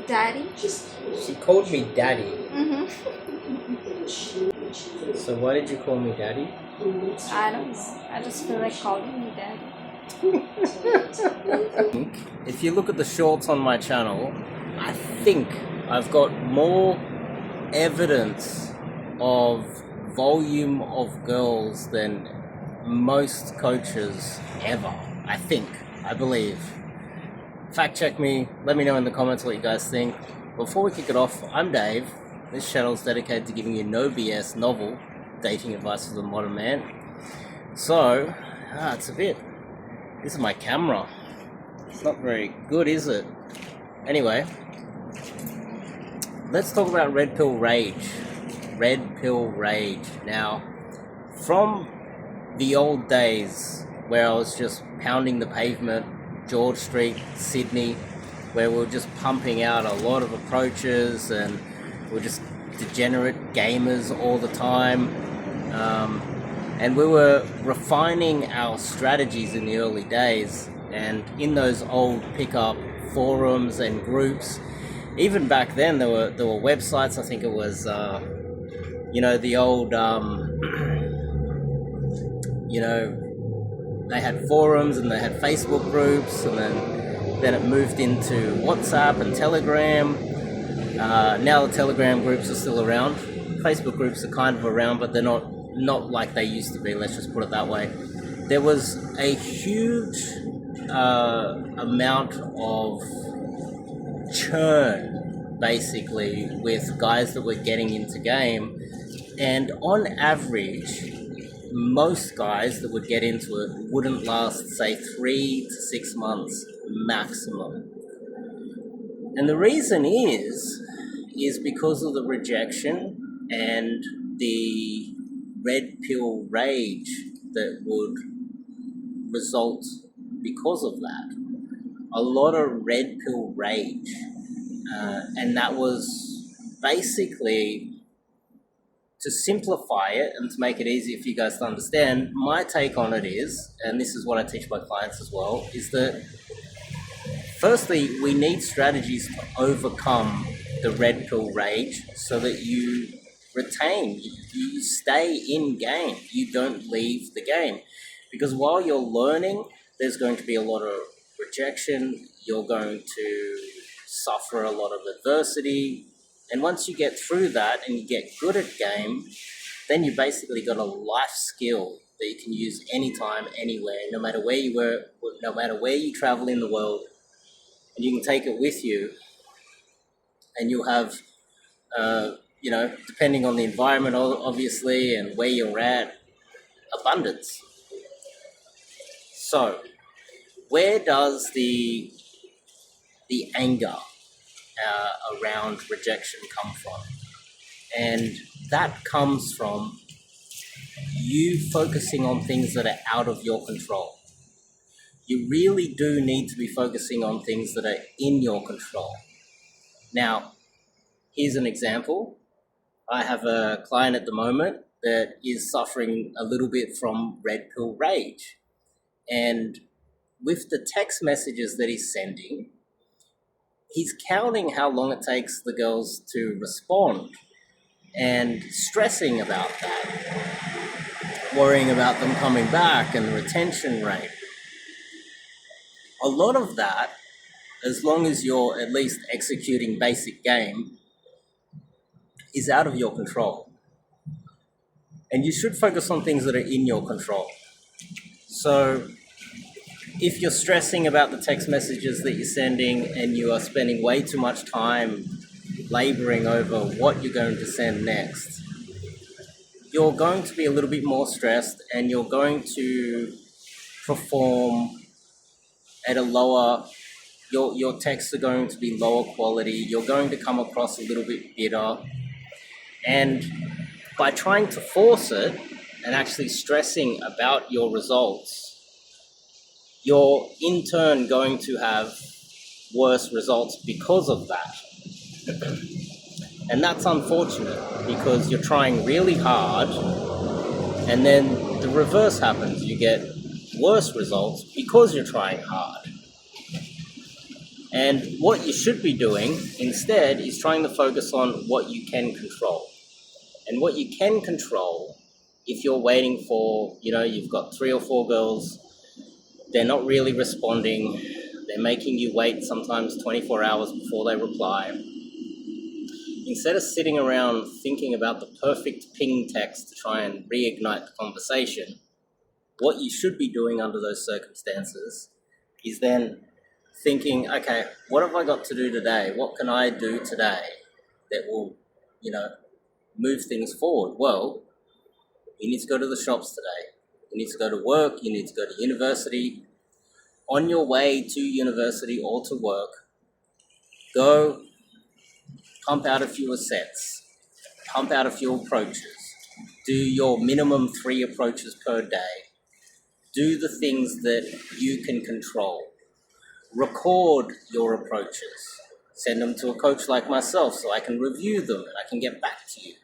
Daddy? She called me daddy. Mm-hmm. So why did you call me daddy? I don't know. I just feel like calling you Daddy. If you look at the shorts on my channel, I think I've got more evidence of volume of girls than most coaches ever. I believe. Fact check me, let me know in the comments what you guys think. Before we kick it off, I'm Dave. This channel is dedicated to giving you no BS novel dating advice for the modern man. So, it's a bit. This is my camera. It's not very good, is it? Anyway, let's talk about Red Pill Rage. Red Pill Rage. Now, from the old days where I was just pounding the pavement, George Street, Sydney, where we were just pumping out a lot of approaches and we're just degenerate gamers all the time. And we were refining our strategies in the early days, and in those old pickup forums and groups, even back then there were websites. I think it was the old they had forums and they had Facebook groups, and then it moved into WhatsApp and Telegram. Now the Telegram groups are still around. Facebook groups are kind of around, but they're not like they used to be, let's just put it that way. There was a huge amount of churn, basically, with guys that were getting into game, and on average, most guys that would get into it wouldn't last, say, 3 to 6 months maximum. And the reason is because of the rejection and the red pill rage that would result because of that. A lot of red pill rage. And that was basically, to simplify it and to make it easier for you guys to understand, my take on it is, and this is what I teach my clients as well, is that firstly, we need strategies to overcome the red pill rage so that you retain, you stay in game, you don't leave the game. Because while you're learning, there's going to be a lot of rejection, you're going to suffer a lot of adversity, and once you get through that and you get good at game, then you basically got a life skill that you can use anytime, anywhere, no matter where you were, no matter where you travel in the world, and you can take it with you, and you'll have depending on the environment, obviously, and where you're at, abundance. So, where does the anger around rejection come from? And that comes from you focusing on things that are out of your control. You really do need to be focusing on things that are in your control. Now, here's an example. I have a client at the moment that is suffering a little bit from red pill rage. And with the text messages that he's sending, he's counting how long it takes the girls to respond and stressing about that, worrying about them coming back and the retention rate. A lot of that, as long as you're at least executing basic game, is out of your control. And you should focus on things that are in your control. So if you're stressing about the text messages that you're sending and you are spending way too much time laboring over what you're going to send next, you're going to be a little bit more stressed and you're going to perform at a lower, your texts are going to be lower quality, you're going to come across a little bit bitter. And by trying to force it and actually stressing about your results, you're in turn going to have worse results because of that. And that's unfortunate because you're trying really hard and then the reverse happens. You get worse results because you're trying hard. And what you should be doing instead is trying to focus on what you can control. And what you can control, if you're waiting for, you've got 3 or 4 girls, they're not really responding, they're making you wait sometimes 24 hours before they reply. Instead of sitting around thinking about the perfect ping text to try and reignite the conversation, what you should be doing under those circumstances is then thinking, okay, what have I got to do today? What can I do today that will, move things forward? Well, you need to go to the shops today. You need to go to work. You need to go to university. On your way to university or to work, go pump out a few sets, pump out a few approaches, do your minimum 3 approaches per day, do the things that you can control, record your approaches, send them to a coach like myself so I can review them and I can get back to you.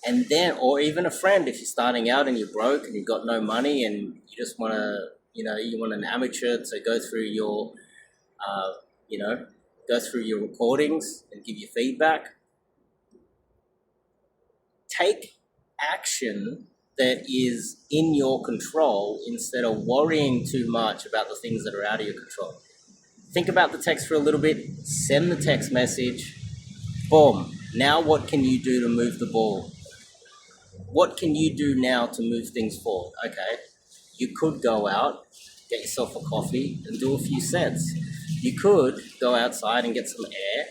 And then, or even a friend, if you're starting out and you're broke and you've got no money and you just want to, you want an amateur to go through your, recordings and give you feedback. Take action that is in your control instead of worrying too much about the things that are out of your control. Think about the text for a little bit, send the text message, boom. Now what can you do to move the ball? What can you do now to move things forward? Okay, you could go out, get yourself a coffee and do a few sets. You could go outside and get some air,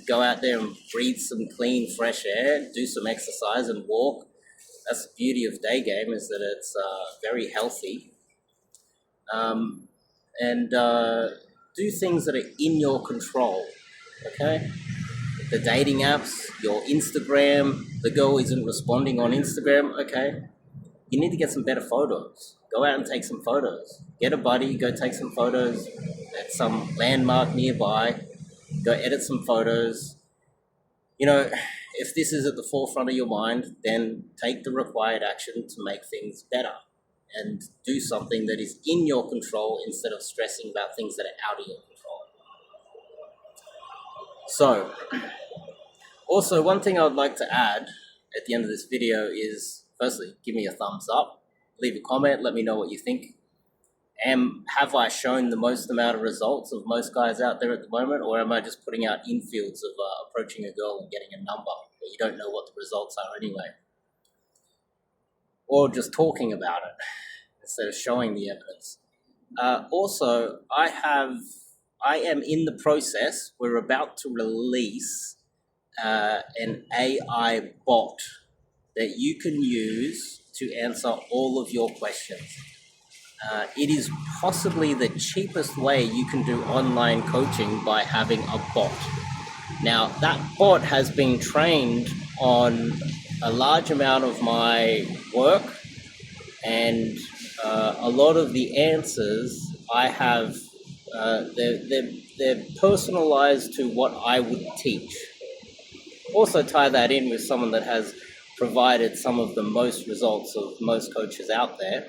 go out there and breathe some clean, fresh air, do some exercise and walk. That's the beauty of day game, is that it's very healthy. And do things that are in your control, okay? The dating apps, your Instagram, the girl isn't responding on Instagram, okay? You need to get some better photos. Go out and take some photos. Get a buddy, go take some photos at some landmark nearby. Go edit some photos. If this is at the forefront of your mind, then take the required action to make things better and do something that is in your control instead of stressing about things that are out of your control. So, also one thing I would like to add at the end of this video is, firstly, give me a thumbs up, leave a comment, let me know what you think. Have I shown the most amount of results of most guys out there at the moment, or am I just putting out infields of approaching a girl and getting a number, but you don't know what the results are anyway? Or just talking about it instead of showing the evidence. Also, I am in the process, we're about to release an AI bot that you can use to answer all of your questions. It is possibly the cheapest way you can do online coaching by having a bot. Now, that bot has been trained on a large amount of my work, and a lot of the answers I have, they're personalized to what I would teach. Also tie that in with someone that has provided some of the most results of most coaches out there.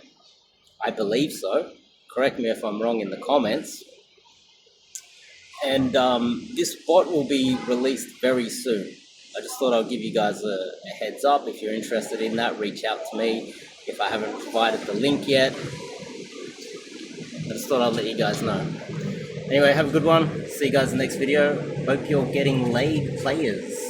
I believe so. Correct me if I'm wrong in the comments. And this bot will be released very soon. I just thought I'll give you guys a heads up. If you're interested in that, reach out to me. If I haven't provided the link yet, I just thought I'd let you guys know. Anyway, have a good one. See you guys in the next video. Hope you're getting laid, players.